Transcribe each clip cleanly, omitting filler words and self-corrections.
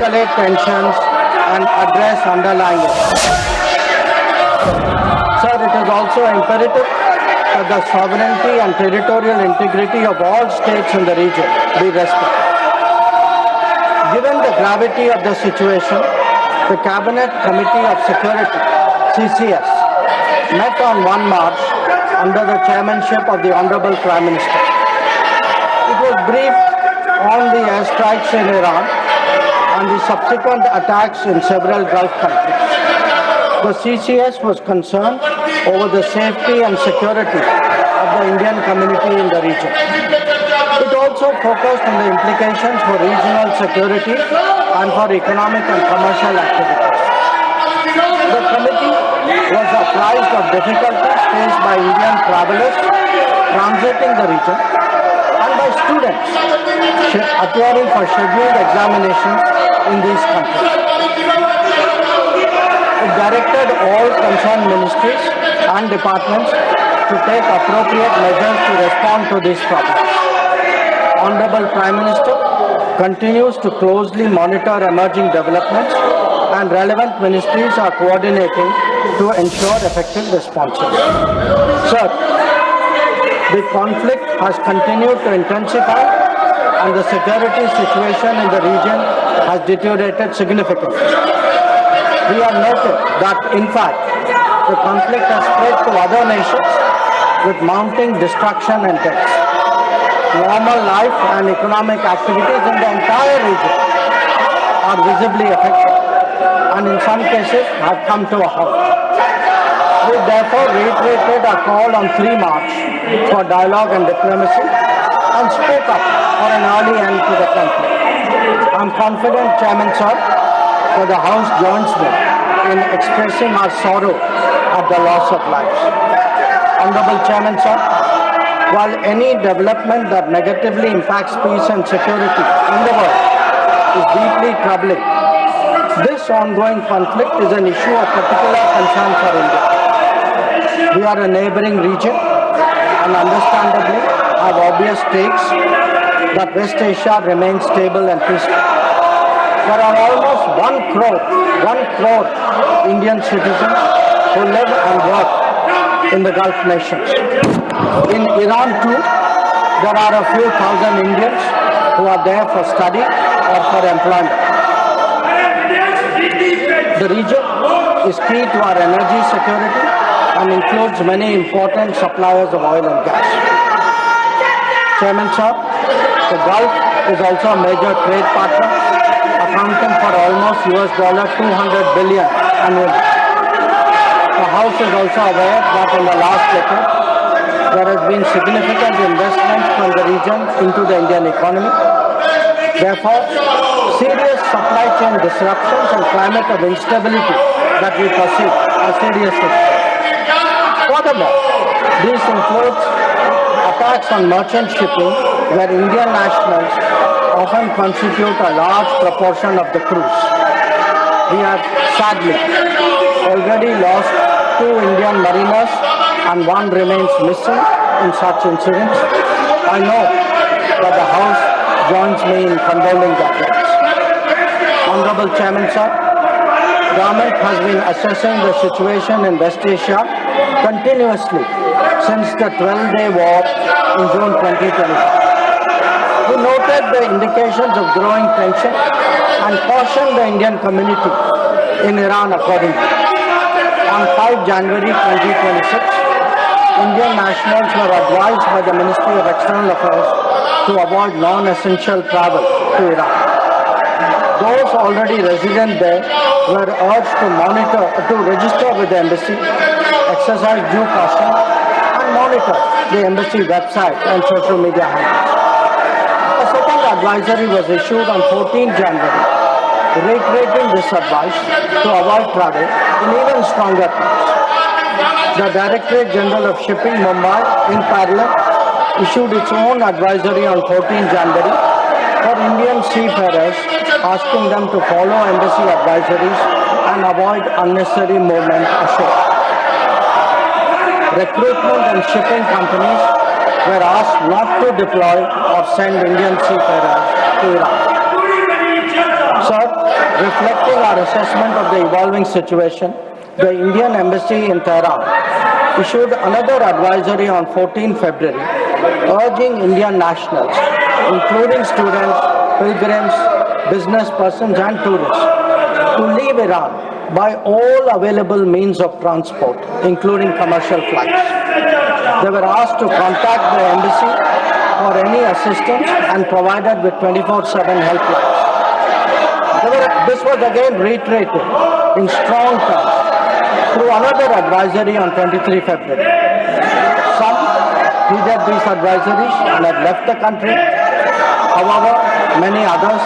de-escalate tensions and address underlying issues. Sir, it is also imperative that the sovereignty and territorial integrity of all states in the region be respected. Given the gravity of the situation, the Cabinet Committee of Security, CCS, met on 1 March under the chairmanship of the Honorable Prime Minister. It was briefed on the airstrikes in Iran and the subsequent attacks in several Gulf countries. The CCS was concerned over the safety and security of the Indian community in the region. It also focused on the implications for regional security and for economic and commercial activities. The committee was apprised of difficulties faced by Indian travelers transiting the region and by students appearing for scheduled examinations in these countries. It directed all concerned ministries and departments to take appropriate measures to respond to these problems. Honorable Prime Minister continues to closely monitor emerging developments and relevant ministries are coordinating to ensure effective responses. Sir, the conflict has continued to intensify and the security situation in the region has deteriorated significantly. We have noted that, in fact, the conflict has spread to other nations with mounting destruction and deaths. Normal life and economic activities in the entire region are visibly affected and in some cases have come to a halt. We therefore reiterated our call on 3 March for dialogue and diplomacy and spoke up for an early end to the conflict. I am confident, Chairman Sir, that the House joins me in expressing our sorrow at the loss of lives. Honorable Chairman Sir, while any development that negatively impacts peace and security in the world is deeply troubling, this ongoing conflict is an issue of particular concern for India. We are a neighboring region and understandably have obvious stakes that West Asia remains stable and peaceful. There are almost 1 crore Indian citizens who live and work in the Gulf nations. In Iran too, there are a few thousand Indians who are there for study or for employment. The region is key to our energy security and includes many important suppliers of oil and gas. Chairman Sir, the Gulf is also a major trade partner, accounting for almost $200 billion annually. The House is also aware that in the last decade, there has been significant investment from the region into the Indian economy. Therefore, serious supply chain disruptions and climate of instability that we perceive are serious issues. Furthermore, this includes attacks on merchant shipping where Indian nationals often constitute a large proportion of the crews. We have sadly already lost 2 Indian mariners and 1 remains missing in such incidents. I know that the House joins me in condoling their deaths. Honorable Chairman Sir, Government has been assessing the situation in West Asia continuously since the 12-day war in June 2025. We noted the indications of growing tension and cautioned the Indian community in Iran accordingly. On 5 January 2026, Indian nationals were advised by the Ministry of External Affairs to avoid non-essential travel to Iran. Those already resident there were urged to register with the embassy, exercise due caution, and monitor the embassy website and social media handles. A second advisory was issued on 14 January, reiterating this advice to avoid travel in even stronger terms. The Directorate General of Shipping, Mumbai, in parallel, issued its own advisory on 14 January for Indian seafarers, asking them to follow embassy advisories and avoid unnecessary movement ashore. Recruitment and shipping companies were asked not to deploy or send Indian seafarers to Iraq. Sir, Reflecting our assessment of the evolving situation, the Indian Embassy in Tehran issued another advisory on 14 February urging Indian nationals, including students, pilgrims, business persons and tourists, to leave Iran by all available means of transport, including commercial flights. They were asked to contact the embassy for any assistance and provided with 24/7 helplines. This was again reiterated in strong terms through another advisory on 23 February. Some heeded these advisories and have left the country. However, many others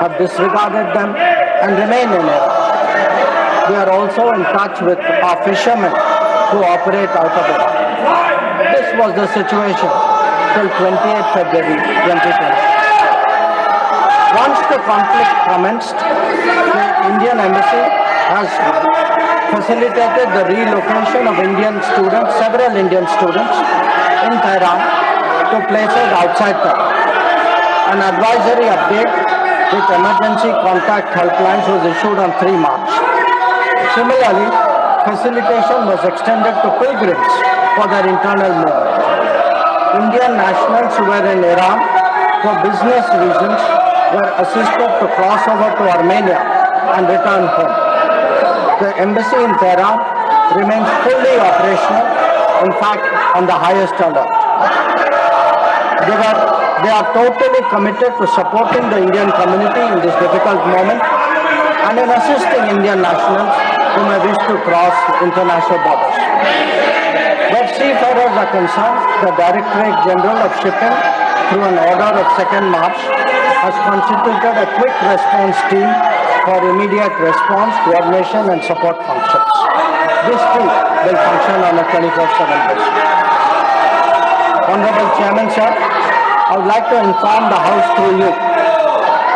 have disregarded them and remain in Iran. We are also in touch with our fishermen who operate out of Iran. This was the situation till 28 February 2020. Once the conflict commenced, the Indian Embassy has facilitated the relocation of several Indian students in Tehran to places outside Tehran. An advisory update with emergency contact helplines was issued on 3 March. Similarly, facilitation was extended to pilgrims for their internal movement. Indian nationals who were in Iran for business reasons were assisted to cross over to Armenia and return home. The embassy in Tehran remains fully operational, in fact, on the highest alert. They are totally committed to supporting the Indian community in this difficult moment and in assisting Indian nationals who may wish to cross international borders. Where seafarers are concerned, the Directorate General of Shipping, through an order of 2nd March, has constituted a quick response team for immediate response, coordination and support functions. This team will function on a 24/7 basis. Honorable Chairman, sir, I would like to inform the House through you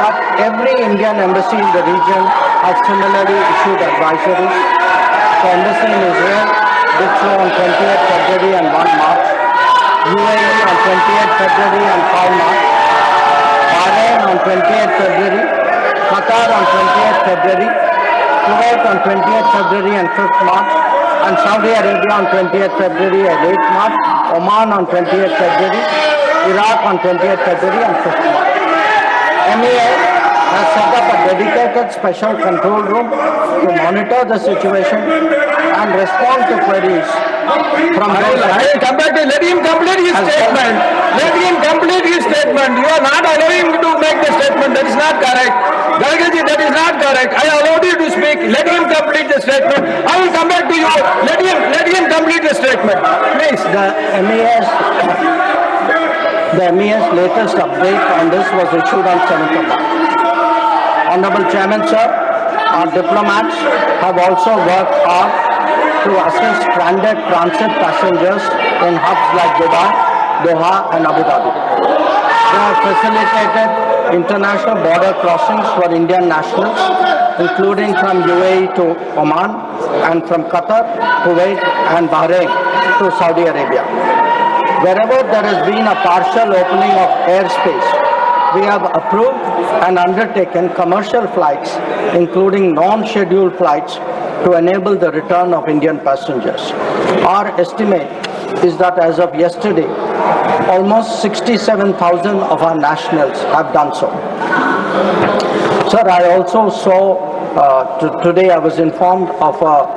that every Indian embassy in the region has similarly issued advisories. The embassy in Israel did so on 28 February and 1 March, UAE on 28 February and 5 March, Bahrain on 28 February, Qatar on 28 February, Kuwait on 28 February and 5th March, and Saudi Arabia on 28 February and 8th March, Oman on 28 February, Iraq on 28 February and 5th March. MEA has set up a dedicated special control room to monitor the situation and respond to queries from those. Let him complete his statement. Let him complete his statement. You are not allowing him to make the statement. That is not correct. Galgaji, that is not correct. I allowed you to speak. Let him complete the statement. I will come back to you. Let him complete the statement. Please. The MEA's latest update on this was issued on 7th of March. Honorable Chairman, sir, our diplomats have also worked hard to assist stranded transit passengers in hubs like Dubai, Doha and Abu Dhabi. They have facilitated international border crossings for Indian nationals, including from UAE to Oman and from Qatar, Kuwait and Bahrain to Saudi Arabia. Wherever there has been a partial opening of airspace, we have approved and undertaken commercial flights, including non-scheduled flights, to enable the return of Indian passengers. Our estimate is that as of yesterday, almost 67,000 of our nationals have done so. Sir, I also saw today I was informed of a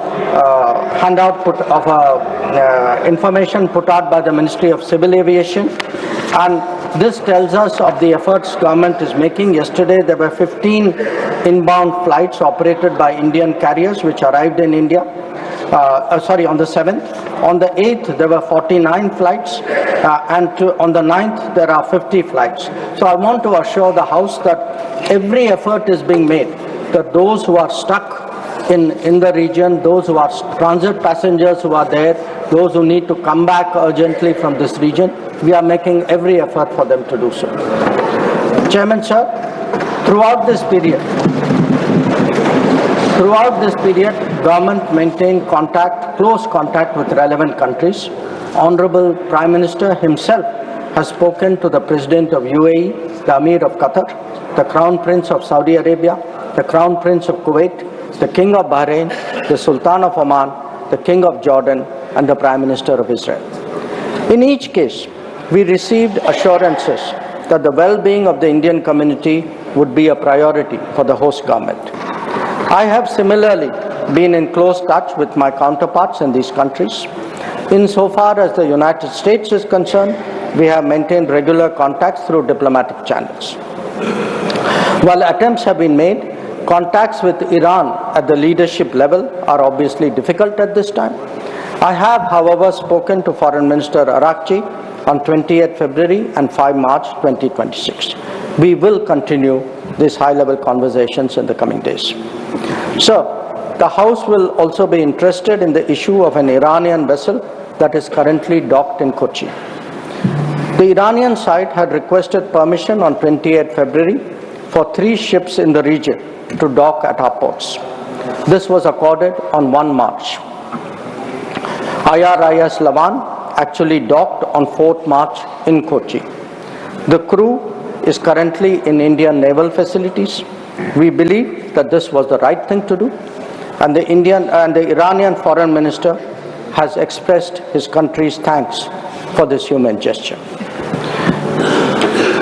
handout information put out by the Ministry of Civil Aviation, and this tells us of the efforts government is making. Yesterday there were 15 inbound flights operated by Indian carriers which arrived in India. On the 7th. On the 8th there were 49 flights and on the 9th there are 50 flights. So I want to assure the House that every effort is being made that those who are stuck in the region, those who are transit passengers who are there, those who need to come back urgently from this region, we are making every effort for them to do so. Chairman, sir, throughout this period, government maintained close contact with relevant countries. Honorable Prime Minister himself has spoken to the President of UAE, the Amir of Qatar, the Crown Prince of Saudi Arabia, the Crown Prince of Kuwait, the King of Bahrain, the Sultan of Oman, the King of Jordan, and the Prime Minister of Israel. In each case, we received assurances that the well-being of the Indian community would be a priority for the host government. I have similarly been in close touch with my counterparts in these countries. Insofar as the United States is concerned, we have maintained regular contacts through diplomatic channels. While attempts have been made, contacts with Iran at the leadership level are obviously difficult at this time. I have, however, spoken to Foreign Minister Arakchi on 28 February and 5 March 2026. We will continue these high-level conversations in the coming days. So, the House will also be interested in the issue of an Iranian vessel that is currently docked in Kochi. The Iranian side had requested permission on 28 February for 3 ships in the region to dock at our ports. This was accorded on 1 March. IRIS Lavan actually docked on 4th March in Kochi. The crew is currently in Indian naval facilities. We believe that this was the right thing to do, and the Iranian foreign minister has expressed his country's thanks for this human gesture.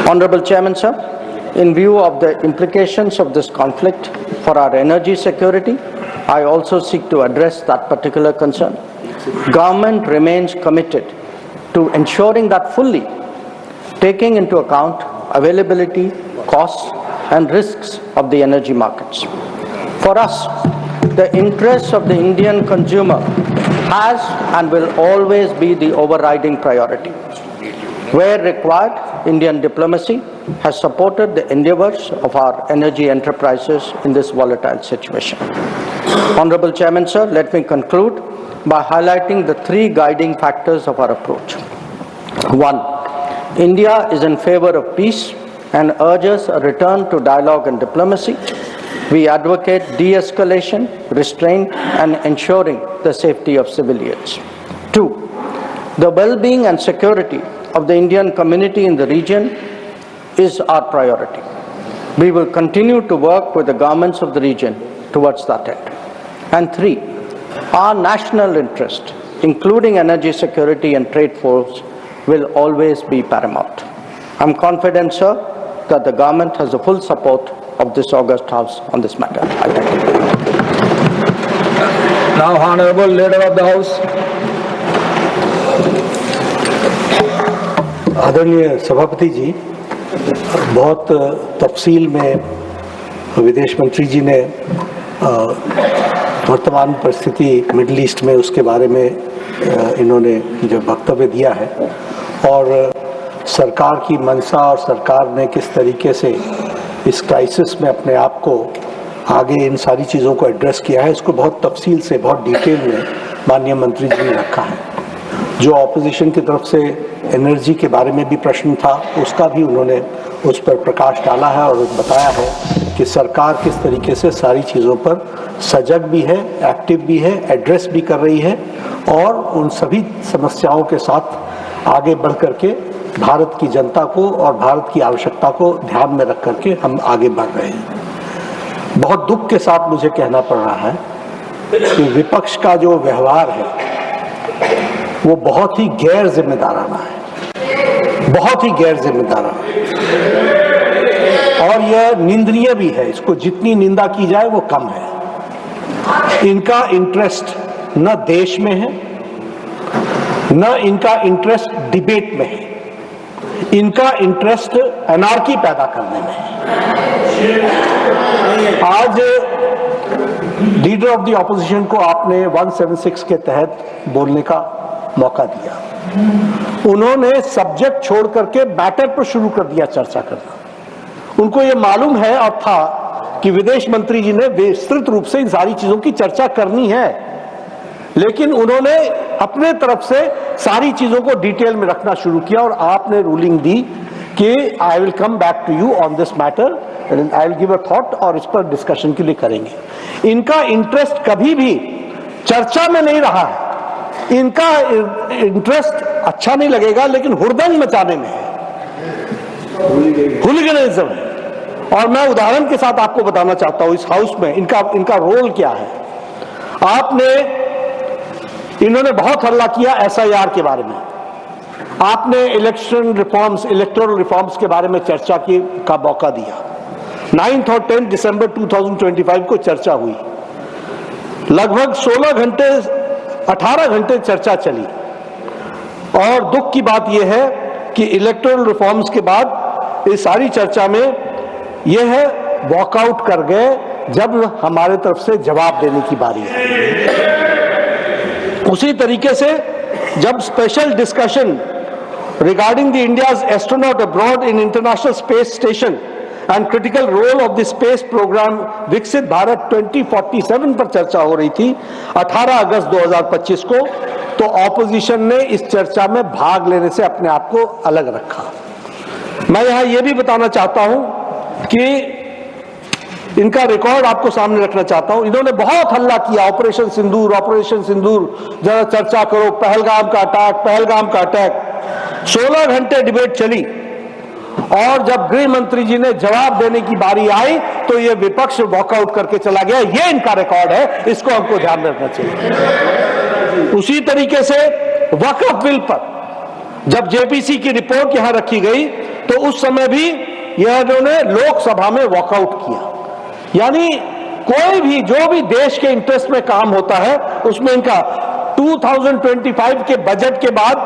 Honorable Chairman, sir, in view of the implications of this conflict for our energy security, I also seek to address that particular concern. Government remains committed to ensuring that fully, taking into account availability, costs, and risks of the energy markets. For us, the interests of the Indian consumer has and will always be the overriding priority. Where required, Indian diplomacy has supported the endeavors of our energy enterprises in this volatile situation. Honorable Chairman, sir, let me conclude by highlighting the 3 guiding factors of our approach. 1. India is in favor of peace and urges a return to dialogue and diplomacy. We advocate de-escalation, restraint, and ensuring the safety of civilians. 2. The well-being and security of the Indian community in the region is our priority. We will continue to work with the governments of the region towards that end. And 3. Our national interest, including energy security and trade flows, will always be paramount. I am confident, sir, that the government has the full support of this august House on this matter. I thank you. Now, Honorable Leader of the House. आदरणीय सभापति जी, बहुत तफसील में विदेश मंत्री जी ने वर्तमान परिस्थिति मिडिल ईस्ट में उसके बारे में इन्होंने जो वक्तव्य दिया है और सरकार की मंशा और सरकार ने किस तरीके से इस क्राइसिस में अपने आप को आगे इन सारी चीज़ों को एड्रेस किया है, इसको बहुत तफसील से बहुत डिटेल में माननीय मंत्री जी ने रखा है। जो ऑपोजिशन की तरफ से एनर्जी के बारे में भी प्रश्न था, उसका भी उन्होंने उस पर प्रकाश डाला है और बताया है कि सरकार किस तरीके से सारी चीज़ों पर सजग भी है, एक्टिव भी है, एड्रेस भी कर रही है और उन सभी समस्याओं के साथ आगे बढ़ करके भारत की जनता को और भारत की आवश्यकता को ध्यान में रख करके हम आगे बढ़ रहे हैं। बहुत दुख के साथ मुझे कहना पड़ रहा है कि विपक्ष का जो व्यवहार है वो बहुत ही गैर जिम्मेदाराना है, बहुत ही गैर जिम्मेदाराना और यह निंदनीय भी है। इसको जितनी निंदा की जाए वो कम है। इनका इंटरेस्ट न देश में है, न इनका इंटरेस्ट डिबेट में है, इनका इंटरेस्ट एनार्की पैदा करने में है। आज लीडर ऑफ द ऑपोजिशन को आपने 176 के तहत बोलने का मौका दिया, उन्होंने सब्जेक्ट छोड़ करके मैटर पर शुरू कर दिया चर्चा करना। उनको ये मालूम है और था कि विदेश मंत्री जी ने विस्तृत रूप से इन सारी चीजों की चर्चा करनी है, लेकिन उन्होंने अपने तरफ से सारी चीजों को डिटेल में रखना शुरू किया और आपने रूलिंग दी कि I will come back to you on this matter and I will give a thought और इस पर डिस्कशन के लिए करेंगे। इनका इंटरेस्ट कभी भी चर्चा में नहीं रहा है, इनका इंटरेस्ट अच्छा नहीं लगेगा लेकिन हुड़दंग मचाने में है, हुलिगनिज्म है। और मैं उदाहरण के साथ आपको बताना चाहता हूं इस हाउस में इनका रोल क्या है। इन्होंने बहुत हल्ला किया SIR के बारे में, आपने इलेक्टोरल रिफॉर्म्स के बारे में चर्चा का मौका दिया। 9 और 10 दिसंबर 2025 को चर्चा हुई, लगभग 18 घंटे चर्चा चली, और दुख की बात यह है कि इलेक्टोरल रिफॉर्म्स के बाद इस सारी चर्चा में यह वॉकआउट कर गए जब हमारे तरफ से जवाब देने की बारी है। उसी तरीके से जब special discussion regarding the India's astronaut abroad in international space station and critical role of the space program Viksit Bharat 2047 पर चर्चा हो रही थी 18 अगस्त 2025 को, तो ऑपोजिशन ने इस चर्चा में भाग लेने से अपने आप को अलग रखा। मैं यहां यह भी बताना चाहता हूं कि इनका रिकॉर्ड आपको सामने रखना चाहता हूं। इन्होंने बहुत हल्ला किया, ऑपरेशन सिंदूर जरा चर्चा करो, पहलगाम का अटैक। 16 घंटे डिबेट चली, और जब गृह मंत्री जी ने जवाब देने की बारी आई तो यह विपक्ष वॉकआउट करके चला गया। यह इनका रिकॉर्ड है, इसको हमको ध्यान रखना चाहिए। उसी तरीके से वक्फ बिल पर जब जेपीसी की रिपोर्ट यहां रखी गई तो उस समय भी यह इन्होंने लोकसभा में वॉकआउट किया। यानी कोई भी जो भी देश के इंटरेस्ट में काम होता है उसमें इनका 2025 के बजट के बाद,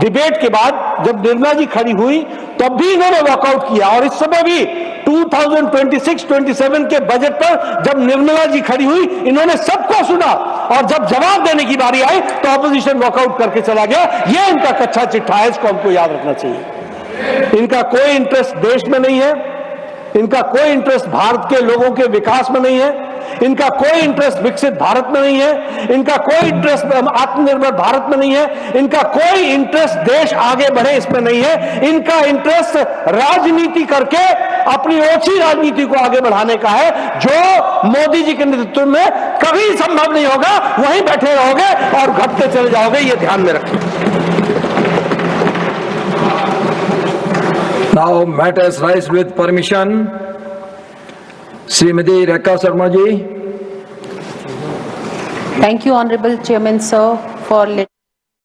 डिबेट के बाद जब निर्मला जी खड़ी हुई तब भी इन्होंने वॉकआउट किया, और इस समय भी 2026-27 के बजट पर जब निर्मला जी खड़ी हुई इन्होंने सबको सुना, और जब जवाब देने की बारी आई तो ऑपोजिशन वॉकआउट करके चला गया। यह इनका कच्चा चिट्ठा है, इसको हमको याद रखना चाहिए। इनका कोई इंटरेस्ट देश में नहीं है, इनका कोई इंटरेस्ट भारत के लोगों के विकास में नहीं है, इनका कोई इंटरेस्ट विकसित भारत में नहीं है, इनका कोई इंटरेस्ट आत्मनिर्भर भारत में नहीं है, इनका कोई इंटरेस्ट देश आगे बढ़े इसमें नहीं है। इनका इंटरेस्ट राजनीति करके अपनी ओछी राजनीति को आगे बढ़ाने का है, जो मोदी जी के नेतृत्व में कभी संभव नहीं होगा। वहीं बैठे रहोगे और घटते चले जाओगे, ये ध्यान में रखें। Now matters rise with permission. Srimati Rekha Sharma ji. Thank you, Honorable Chairman, sir, for letting